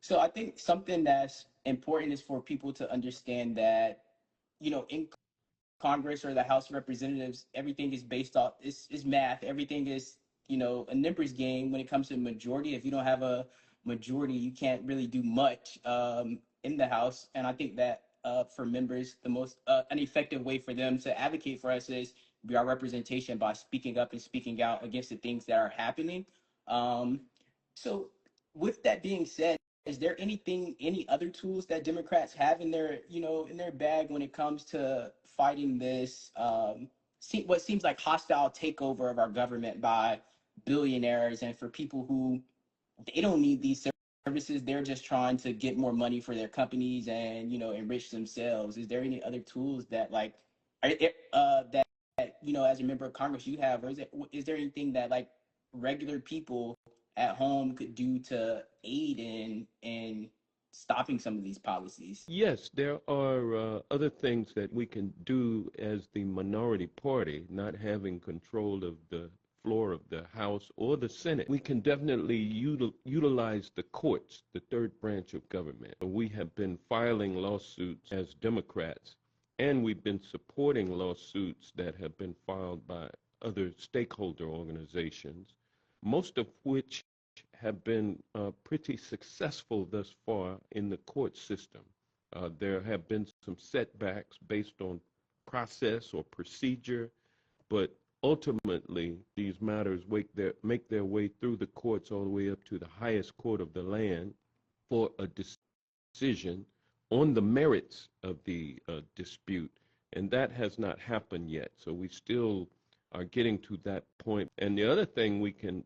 So I think something that's important is for people to understand that, in Congress or the House of Representatives, everything is based off is math. Everything is, a numbers game when it comes to majority. If you don't have a majority, you can't really do much in the House. And I think that for members, the most an effective way for them to advocate for us is be our representation by speaking up and speaking out against the things that are happening. Um, so with that being said, is there any other tools that Democrats have in their, in their bag when it comes to fighting this, what seems like hostile takeover of our government by billionaires, and for people who they don't need these services, they're just trying to get more money for their companies and, enrich themselves? Is there any other tools that that, as a member of Congress you have, or is there anything that like regular people at home could do to aid in stopping some of these policies? Yes, there are other things that we can do as the minority party, not having control of the floor of the House or the Senate. We can definitely utilize the courts, the third branch of government. We have been filing lawsuits as Democrats, and we've been supporting lawsuits that have been filed by other stakeholder organizations, most of which have been pretty successful thus far in the court system. There have been some setbacks based on process or procedure, but ultimately these matters make their way through the courts all the way up to the highest court of the land for a decision on the merits of the dispute. And that has not happened yet. So we still are getting to that point. And the other thing we can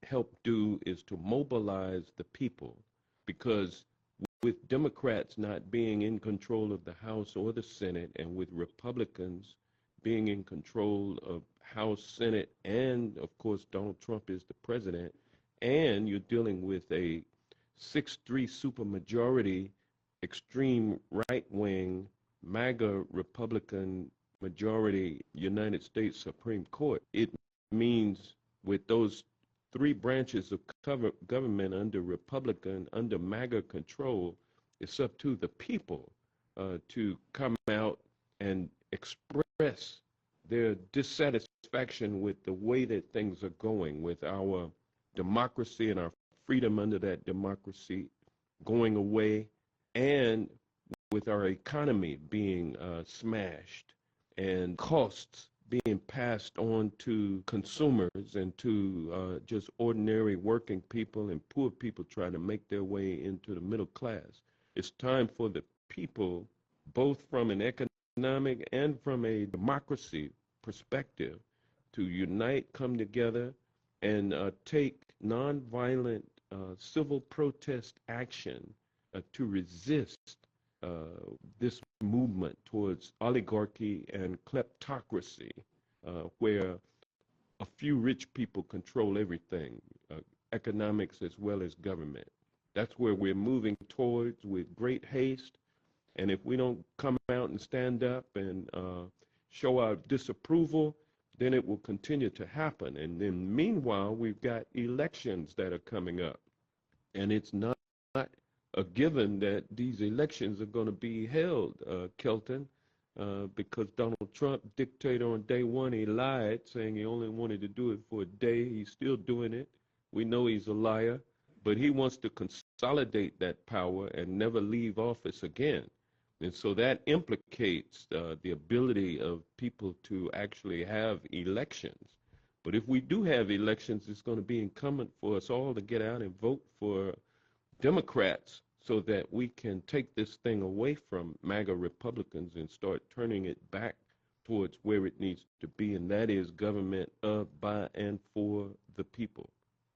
help do is to mobilize the people, because with Democrats not being in control of the House or the Senate, and with Republicans being in control of House, Senate, and of course Donald Trump is the president, and you're dealing with a 6-3 supermajority, extreme right-wing MAGA Republican majority United States Supreme Court, it means with those three branches of government under Republican, under MAGA control, it's up to the people to come out and express their dissatisfaction with the way that things are going, with our democracy and our freedom under that democracy going away, and with our economy being smashed and costs being passed on to consumers and to just ordinary working people and poor people trying to make their way into the middle class. It's time for the people, both from an economic and from a democracy perspective, to unite, come together, and take nonviolent civil protest action to resist this movement towards oligarchy and kleptocracy, where a few rich people control everything, economics as well as government. That's where we're moving towards with great haste. And if we don't come out and stand up and show our disapproval, then it will continue to happen. And then meanwhile, we've got elections that are coming up. And it's not a given that these elections are going to be held, Kelton, because Donald Trump, dictator on day one, he lied, saying he only wanted to do it for a day. He's still doing it. We know he's a liar, but he wants to consolidate that power and never leave office again. And so that implicates the ability of people to actually have elections. But if we do have elections, it's going to be incumbent for us all to get out and vote for Democrats so that we can take this thing away from MAGA Republicans and start turning it back towards where it needs to be, and that is government of, by, and for the people.